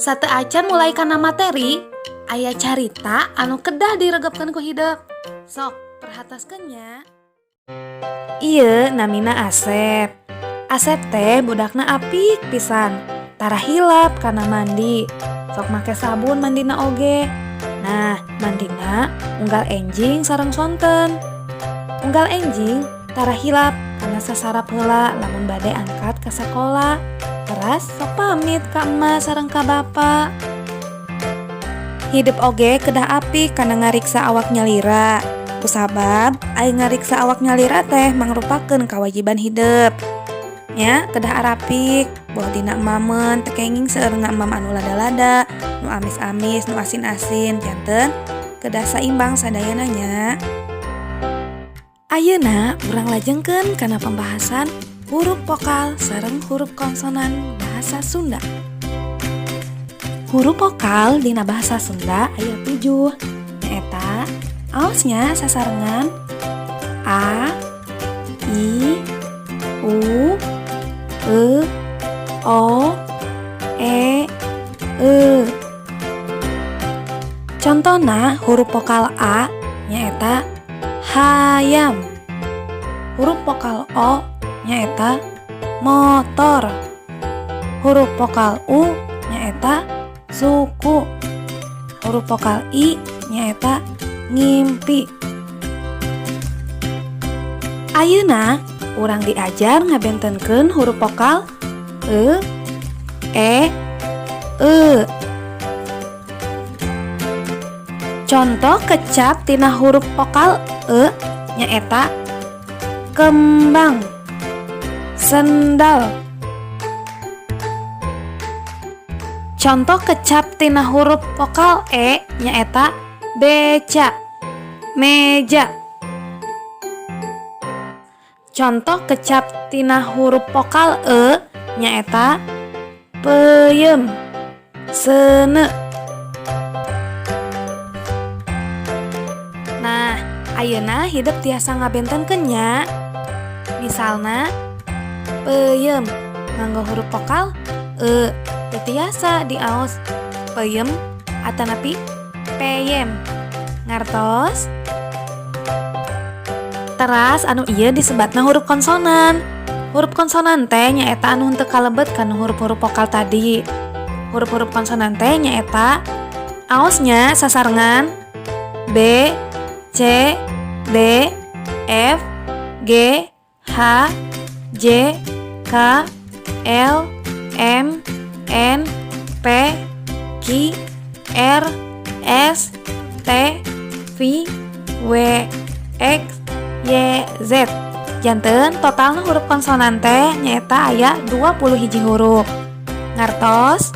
Sate acan mulai kana materi aya carita anu kedah diregepkeun ku hideuk. Sok perhataskeun nya. Ieu namina Asep. Asep teh budakna apik pisan. Tara hilap kana mandi. Sok make sabun mandina oge. Nah, mandina unggal enjing sareng sonten. Unggal enjing tara hilap karena sasarap heula lamun bade angkat ke sekolah. Teras sok pamit ka emak sareng ka bapa. Hidup oge kedah apik kana ngariksa awak nyalira. Kusabab aya ngariksa awak nyalira teh mangrupakeun kewajiban hidup. Nya kedah arapik, boh dina emamen tekenging seueur emam anu lada-lada, nu amis-amis, nu asin-asin, janten kedah saimbang sadayana nya. Ayeuna urang lajengkeun kana pembahasan huruf vokal sareng huruf konsonan bahasa Sunda. Huruf vokal dina bahasa Sunda aya 7. Nyaeta aosnya sasarengan A, I, U, E, O, E, E. Contohna huruf vokal A nyaeta hayam. Huruf vokal O nyaeta motor. Huruf vokal U nyaeta suku. Huruf vokal I nyaeta ngimpi. Ayeuna urang diajar ngabentenkeun huruf vokal E, E, Contoh kecap tina huruf vokal E nyaeta kembang, sendal. Contoh kecap tina huruf vokal E nyaeta beca, meja. Contoh kecap tina huruf vokal E nyaeta peuyeum, seuneu. Nah, ayeuna hideuk tiasa ngabentenkeun nya. Misalna peuyeum nganggo huruf vokal E teu tiasa diaos peuyeum atanapi peyem. Ngartos? Teras anu ieu disebatna huruf konsonan. Huruf konsonan teh nyaeta anu henteu kalebet kana huruf-huruf vokal tadi. Huruf-huruf konsonan teh nyaeta aosnya sasarengan B, C, D, F, G, H, J, K, L, M, N, P, Q, R, S, T, V, W, X, Y, Z. Janten totalna huruf konsonan teh nyaeta aya 21 huruf. Ngartos?